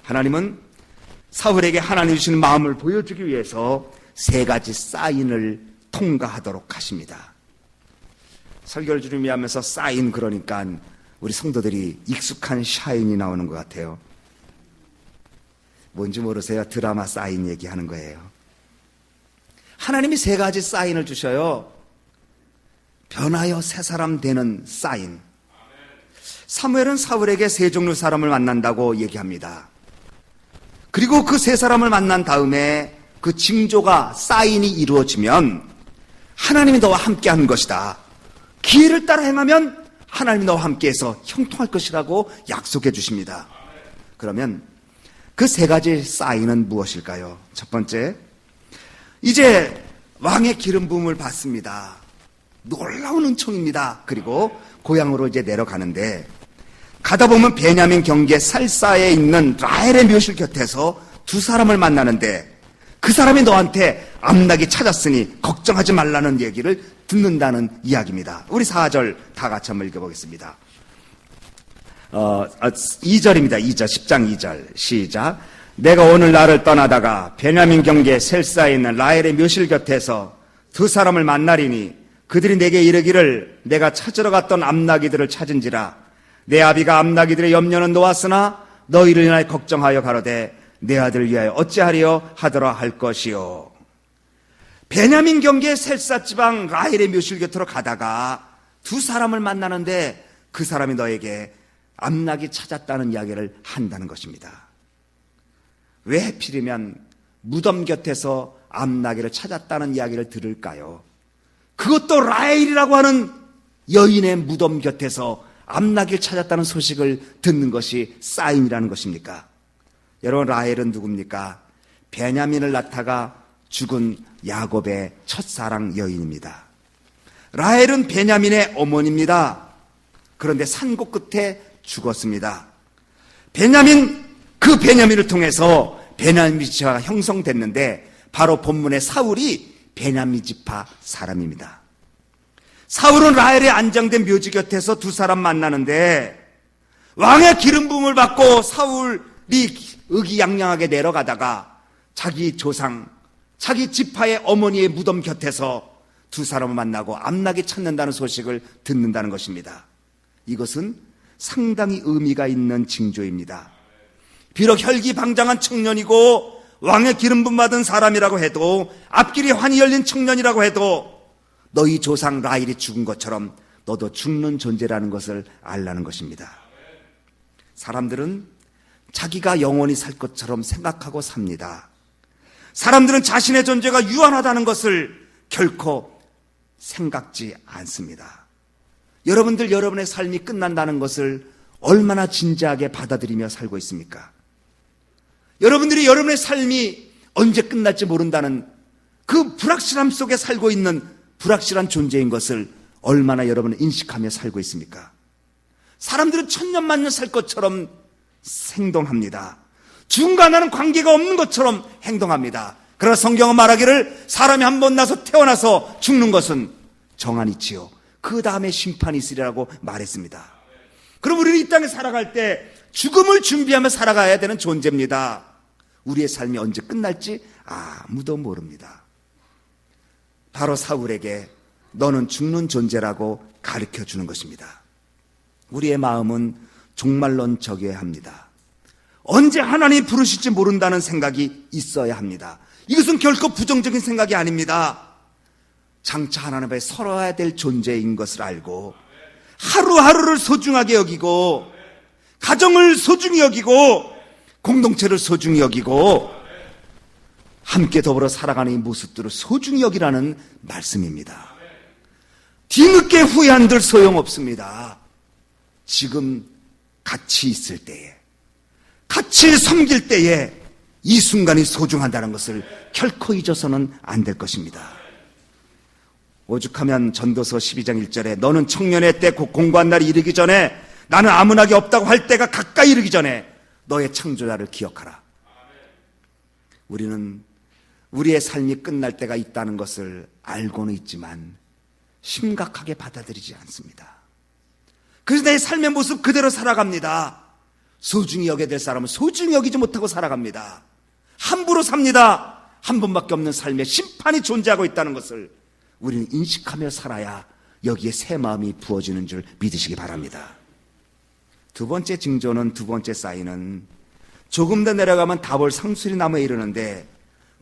하나님은 사울에게 하나님 주시는 마음을 보여주기 위해서 세 가지 사인을 통과하도록 하십니다. 설교를 준비하면서 사인 그러니까 우리 성도들이 익숙한 샤인이 나오는 것 같아요. 뭔지 모르세요? 드라마 사인 얘기하는 거예요. 하나님이 세 가지 사인을 주셔요. 변하여 새 사람 되는 사인. 사무엘은 사울에게 세 종류 사람을 만난다고 얘기합니다. 그리고 그 세 사람을 만난 다음에 그 징조가 사인이 이루어지면 하나님이 너와 함께하는 것이다. 기회를 따라 행하면 하나님이 너와 함께해서 형통할 것이라고 약속해 주십니다. 그러면 그 세 가지 사인은 무엇일까요? 첫 번째, 이제 왕의 기름 부음을 받습니다. 놀라운 은총입니다. 그리고 고향으로 이제 내려가는데 가다 보면 베냐민 경계 살사에 있는 라헬의 묘실 곁에서 두 사람을 만나는데 그 사람이 너한테 암낙이 찾았으니 걱정하지 말라는 얘기를 듣는다는 이야기입니다. 우리 4절 다 같이 한번 읽어보겠습니다. 2절입니다. 2절, 10장 2절 시작. 내가 오늘 나를 떠나다가 베냐민 경계 셀사에 있는 라헬의 묘실 곁에서 두 사람을 만나리니 그들이 내게 이르기를 내가 찾으러 갔던 암나기들을 찾은지라. 내 아비가 암나기들의 염려는 놓았으나 너희를 인하여 걱정하여 가로되 내 아들을 위하여 어찌하리요 하더라 할 것이요. 베냐민 경계 셀사 지방 라헬의 묘실 곁으로 가다가 두 사람을 만나는데 그 사람이 너에게 암낙이 찾았다는 이야기를 한다는 것입니다. 왜 하필이면 무덤 곁에서 암낙이를 찾았다는 이야기를 들을까요? 그것도 라헬이라고 하는 여인의 무덤 곁에서 암낙이를 찾았다는 소식을 듣는 것이 사인이라는 것입니까? 여러분, 라헬은 누굽니까? 베냐민을 낳다가 죽은 야곱의 첫사랑 여인입니다. 라헬은 베냐민의 어머니입니다. 그런데 산고 끝에 죽었습니다. 그 베냐민을 통해서 베냐민 지파가 형성됐는데 바로 본문의 사울이 베냐민 지파 사람입니다. 사울은 라헬의 안장된 묘지 곁에서 두 사람 만나는데 왕의 기름 부음을 받고 사울이 의기양양하게 내려가다가 자기 조상, 자기 지파의 어머니의 무덤 곁에서 두 사람을 만나고 암낙이 찾는다는 소식을 듣는다는 것입니다. 이것은 상당히 의미가 있는 징조입니다. 비록 혈기방장한 청년이고 왕의 기름 부음 받은 사람이라고 해도 앞길이 환히 열린 청년이라고 해도 너희 조상 라헬이 죽은 것처럼 너도 죽는 존재라는 것을 알라는 것입니다. 사람들은 자기가 영원히 살 것처럼 생각하고 삽니다. 사람들은 자신의 존재가 유한하다는 것을 결코 생각지 않습니다. 여러분들 여러분의 삶이 끝난다는 것을 얼마나 진지하게 받아들이며 살고 있습니까? 여러분들이 여러분의 삶이 언제 끝날지 모른다는 그 불확실함 속에 살고 있는 불확실한 존재인 것을 얼마나 여러분은 인식하며 살고 있습니까? 사람들은 천년만년 살 것처럼 행동합니다. 죽음과 나는 관계가 없는 것처럼 행동합니다. 그러나 성경은 말하기를 사람이 한 번 태어나서 죽는 것은 정한이치요 그 다음에 심판이 있으리라고 말했습니다. 그럼 우리는 이 땅에 살아갈 때 죽음을 준비하며 살아가야 되는 존재입니다. 우리의 삶이 언제 끝날지 아무도 모릅니다. 바로 사울에게 너는 죽는 존재라고 가르쳐 주는 것입니다. 우리의 마음은 종말론 적여야 합니다. 언제 하나님이 부르실지 모른다는 생각이 있어야 합니다. 이것은 결코 부정적인 생각이 아닙니다. 장차 하나님 앞에 서러야 될 존재인 것을 알고 하루하루를 소중하게 여기고 가정을 소중히 여기고 공동체를 소중히 여기고 함께 더불어 살아가는 이 모습들을 소중히 여기라는 말씀입니다. 뒤늦게 후회한들 소용없습니다. 지금 같이 있을 때에, 같이 섬길 때에 이 순간이 소중하다는 것을 결코 잊어서는 안 될 것입니다. 오죽하면 전도서 12장 1절에 너는 청년의 때 곧 공고한 날이 이르기 전에 나는 아무나게 없다고 할 때가 가까이 이르기 전에 너의 창조자를 기억하라. 우리는 우리의 삶이 끝날 때가 있다는 것을 알고는 있지만 심각하게 받아들이지 않습니다. 그래서 내 삶의 모습 그대로 살아갑니다. 소중히 여겨야 될 사람은 소중히 여기지 못하고 살아갑니다. 함부로 삽니다. 한 번밖에 없는 삶에 심판이 존재하고 있다는 것을 우리는 인식하며 살아야 여기에 새 마음이 부어지는 줄 믿으시기 바랍니다. 두 번째 징조는, 두 번째 사인은 조금 더 내려가면 다볼 상수리 나무에 이르는데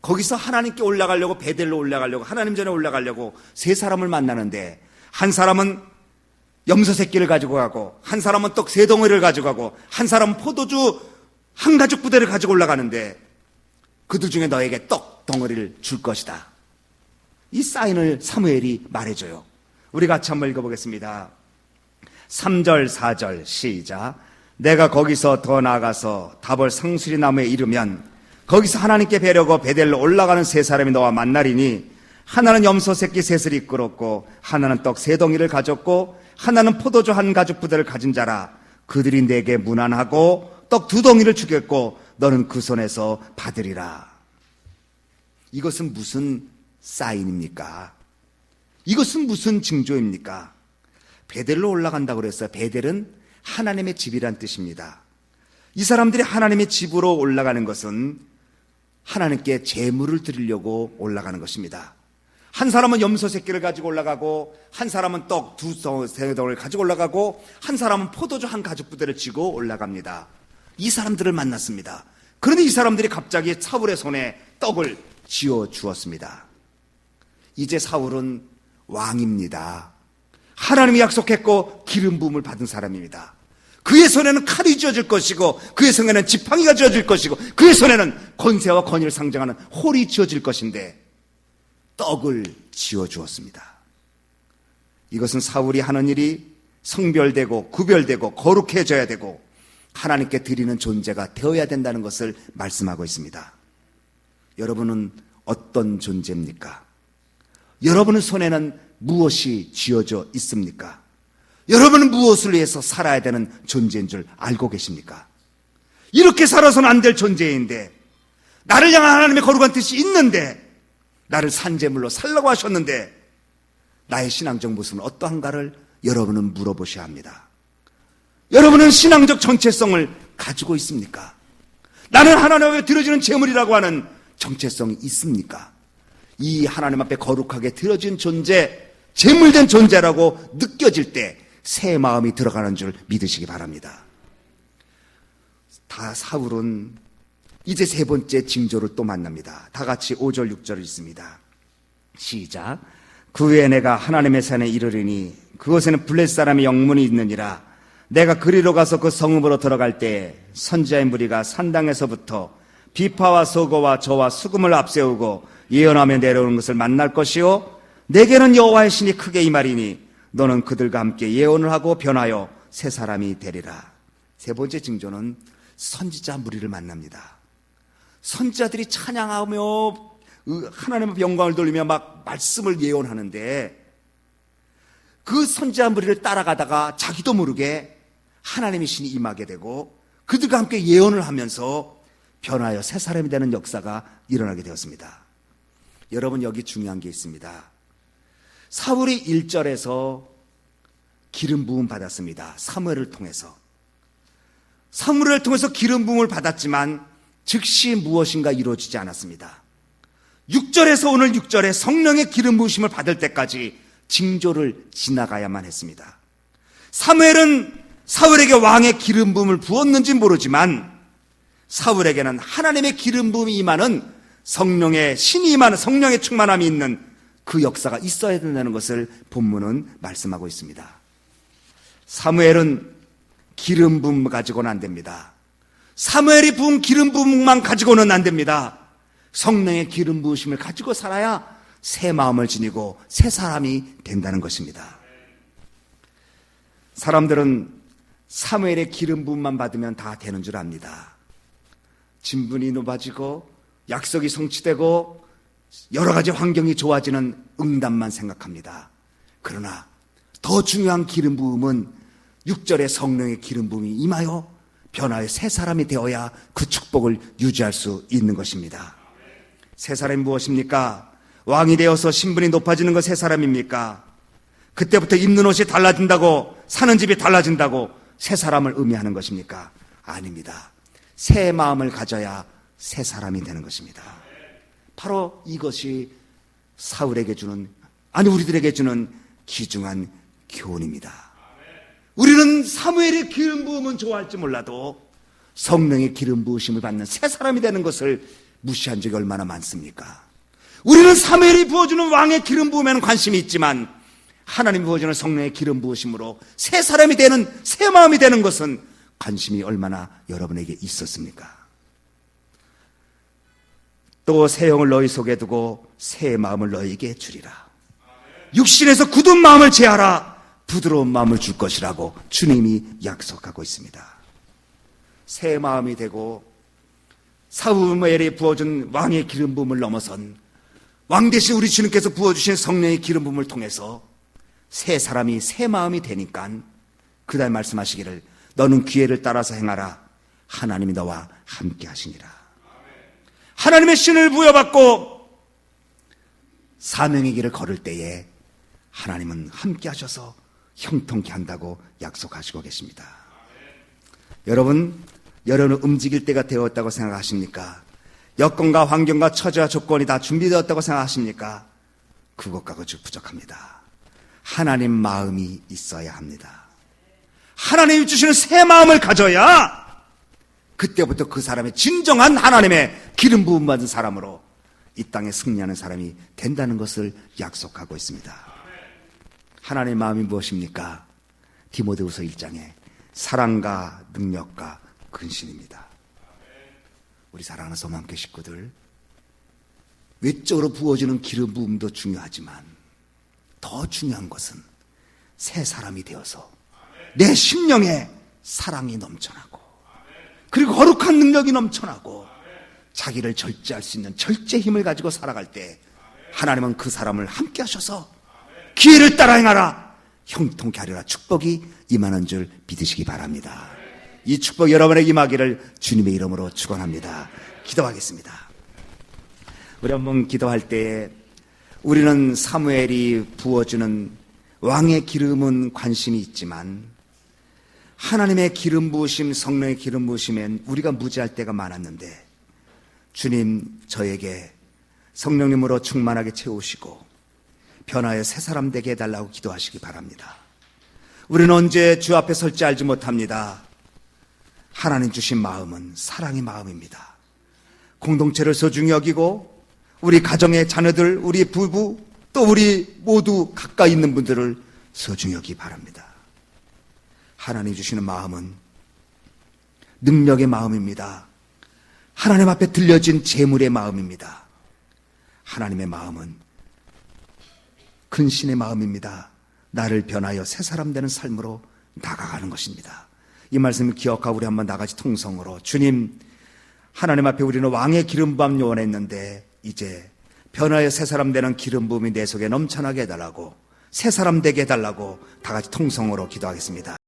거기서 하나님께 올라가려고, 베델로 올라가려고, 하나님 전에 올라가려고 세 사람을 만나는데 한 사람은 염소 새끼를 가지고 가고, 한 사람은 떡 세 덩어리를 가지고 가고, 한 사람은 포도주 한 가죽 부대를 가지고 올라가는데 그들 중에 너에게 떡 덩어리를 줄 것이다. 이 사인을 사무엘이 말해줘요. 우리 같이 한번 읽어보겠습니다. 3절 4절 시작. 내가 거기서 더 나아가서 다볼 상수리 나무에 이르면 거기서 하나님께 뵈려고 베델로 올라가는 세 사람이 너와 만나리니 하나는 염소 새끼 셋을 이끌었고 하나는 떡 세 덩이를 가졌고 하나는 포도주 한 가죽 부대를 가진 자라. 그들이 내게 문안하고 떡 두 덩이를 주겠고 너는 그 손에서 받으리라. 이것은 무슨 사인입니까? 이것은 무슨 징조입니까? 베델로 올라간다고 그랬어요. 베델은 하나님의 집이란 뜻입니다. 이 사람들이 하나님의 집으로 올라가는 것은 하나님께 제물을 드리려고 올라가는 것입니다. 한 사람은 염소 새끼를 가지고 올라가고, 한 사람은 떡 세 덩이를 가지고 올라가고, 한 사람은 포도주 한 가죽 부대를 쥐고 올라갑니다. 이 사람들을 만났습니다. 그런데 이 사람들이 갑자기 사울의 손에 떡을 쥐어 주었습니다. 이제 사울은 왕입니다. 하나님이 약속했고 기름 부음을 받은 사람입니다. 그의 손에는 칼이 쥐어질 것이고, 그의 손에는 지팡이가 쥐어질 것이고, 그의 손에는 권세와 권위를 상징하는 홀이 쥐어질 것인데 떡을 쥐어 주었습니다. 이것은 사울이 하는 일이 성별되고 구별되고 거룩해져야 되고 하나님께 드리는 존재가 되어야 된다는 것을 말씀하고 있습니다. 여러분은 어떤 존재입니까? 여러분의 손에는 무엇이 쥐어져 있습니까? 여러분은 무엇을 위해서 살아야 되는 존재인 줄 알고 계십니까? 이렇게 살아서는 안 될 존재인데, 나를 향한 하나님의 거룩한 뜻이 있는데, 나를 산재물로 살라고 하셨는데 나의 신앙적 모습은 어떠한가를 여러분은 물어보셔야 합니다. 여러분은 신앙적 정체성을 가지고 있습니까? 나는 하나님 앞에 드려지는 제물이라고 하는 정체성이 있습니까? 이 하나님 앞에 거룩하게 드려진 존재, 제물된 존재라고 느껴질 때 새 마음이 들어가는 줄 믿으시기 바랍니다. 사울은 이제 세 번째 징조를 또 만납니다. 다 같이 5절 6절 읽습니다. 시작. 그 후에 내가 하나님의 산에 이르리니 그곳에는 블레 사람의 영문이 있느니라. 내가 그리로 가서 그 성읍으로 들어갈 때 선지자의 무리가 산당에서부터 비파와 서거와 저와 수금을 앞세우고 예언하며 내려오는 것을 만날 것이요, 내게는 여호와의 신이 크게 임하리니 너는 그들과 함께 예언을 하고 변하여 새 사람이 되리라. 세 번째 징조는 선지자 무리를 만납니다. 선지자들이 찬양하며 하나님의 영광을 돌리며 막 말씀을 예언하는데 그 선지자 무리를 따라가다가 자기도 모르게 하나님의 신이 임하게 되고 그들과 함께 예언을 하면서 변하여 새 사람이 되는 역사가 일어나게 되었습니다. 여러분, 여기 중요한 게 있습니다. 사울이 1절에서 기름 부음 받았습니다. 사무엘을 통해서. 사무엘을 통해서 기름 부음을 받았지만 즉시 무엇인가 이루어지지 않았습니다. 6절에서 오늘 6절에 성령의 기름 부으심을 받을 때까지 징조를 지나가야만 했습니다. 사무엘은 사울에게 왕의 기름 부음을 부었는지 모르지만 사울에게는 하나님의 기름 부음이 임하는 성령의 신이 임하는 성령의 충만함이 있는 그 역사가 있어야 된다는 것을 본문은 말씀하고 있습니다. 사무엘은 기름 부음 가지고는 안 됩니다. 사무엘이 부은 기름 부음만 가지고는 안 됩니다. 성령의 기름 부으심을 가지고 살아야 새 마음을 지니고 새 사람이 된다는 것입니다. 사람들은 사무엘의 기름 부음만 받으면 다 되는 줄 압니다. 진분이 높아지고 약속이 성취되고 여러 가지 환경이 좋아지는 응답만 생각합니다. 그러나 더 중요한 기름 부음은 6절의 성령의 기름 부음이 임하여 변화의 새 사람이 되어야 그 축복을 유지할 수 있는 것입니다. 새 사람이 무엇입니까? 왕이 되어서 신분이 높아지는 것 새 사람입니까? 그때부터 입는 옷이 달라진다고, 사는 집이 달라진다고 새 사람을 의미하는 것입니까? 아닙니다. 새 마음을 가져야 새 사람이 되는 것입니다. 바로 이것이 사울에게 주는, 아니 우리들에게 주는 귀중한 교훈입니다. 우리는 사무엘의 기름 부음은 좋아할지 몰라도 성령의 기름 부으심을 받는 새 사람이 되는 것을 무시한 적이 얼마나 많습니까? 우리는 사무엘이 부어주는 왕의 기름 부음에는 관심이 있지만 하나님이 부어주는 성령의 기름 부으심으로 새 사람이 되는, 새 마음이 되는 것은 관심이 얼마나 여러분에게 있었습니까? 또 새 영을 너희 속에 두고 새 마음을 너희에게 주리라. 육신에서 굳은 마음을 제하라. 부드러운 마음을 줄 것이라고 주님이 약속하고 있습니다. 새 마음이 되고 사무엘이 부어준 왕의 기름 부음을 넘어선 왕 대신 우리 주님께서 부어주신 성령의 기름 부음을 통해서 새 사람이 새 마음이 되니까 그 다음 말씀하시기를 너는 기회를 따라서 행하라. 하나님이 너와 함께 하시니라. 하나님의 신을 부여받고 사명의 길을 걸을 때에 하나님은 함께 하셔서 형통케 한다고 약속하시고 계십니다. 여러분은 움직일 때가 되었다고 생각하십니까? 여건과 환경과 처지와 조건이 다 준비되었다고 생각하십니까? 그것과 그저 부족합니다. 하나님 마음이 있어야 합니다. 하나님이 주시는 새 마음을 가져야 그때부터 그 사람의 진정한 하나님의 기름 부음 받은 사람으로 이 땅에 승리하는 사람이 된다는 것을 약속하고 있습니다. 하나님의 마음이 무엇입니까? 디모데후서 1장에 사랑과 능력과 근신입니다. 우리 사랑하는 소망교회 식구들, 외적으로 부어지는 기름 부음도 중요하지만 더 중요한 것은 새 사람이 되어서 내 심령에 사랑이 넘쳐나고 그리고 거룩한 능력이 넘쳐나고 자기를 절제할 수 있는 절제 힘을 가지고 살아갈 때 하나님은 그 사람을 함께 하셔서 기회를 따라 행하라. 형통케 하리라. 축복이 임하는 줄 믿으시기 바랍니다. 이 축복 여러분에게 임하기를 주님의 이름으로 축원합니다. 기도하겠습니다. 우리 한번 기도할 때에 우리는 사무엘이 부어주는 왕의 기름은 관심이 있지만 하나님의 기름 부으심, 성령의 기름 부으심엔 우리가 무지할 때가 많았는데 주님 저에게 성령님으로 충만하게 채우시고 변화의 새 사람 되게 해달라고 기도하시기 바랍니다. 우리는 언제 주 앞에 설지 알지 못합니다. 하나님 주신 마음은 사랑의 마음입니다. 공동체를 소중히 여기고 우리 가정의 자녀들, 우리 부부, 또 우리 모두 가까이 있는 분들을 소중히 여기기 바랍니다. 하나님 주시는 마음은 능력의 마음입니다. 하나님 앞에 들려진 제물의 마음입니다. 하나님의 마음은 근신의 마음입니다. 나를 변하여 새 사람 되는 삶으로 나아가는 것입니다. 이 말씀을 기억하고 우리 한번 나같이 통성으로 주님, 하나님 앞에 우리는 왕의 기름 부음 요원했는데 이제 변화의 새 사람 되는 기름 부음이 내 속에 넘쳐나게 해달라고, 새 사람 되게 해달라고 다 같이 통성으로 기도하겠습니다.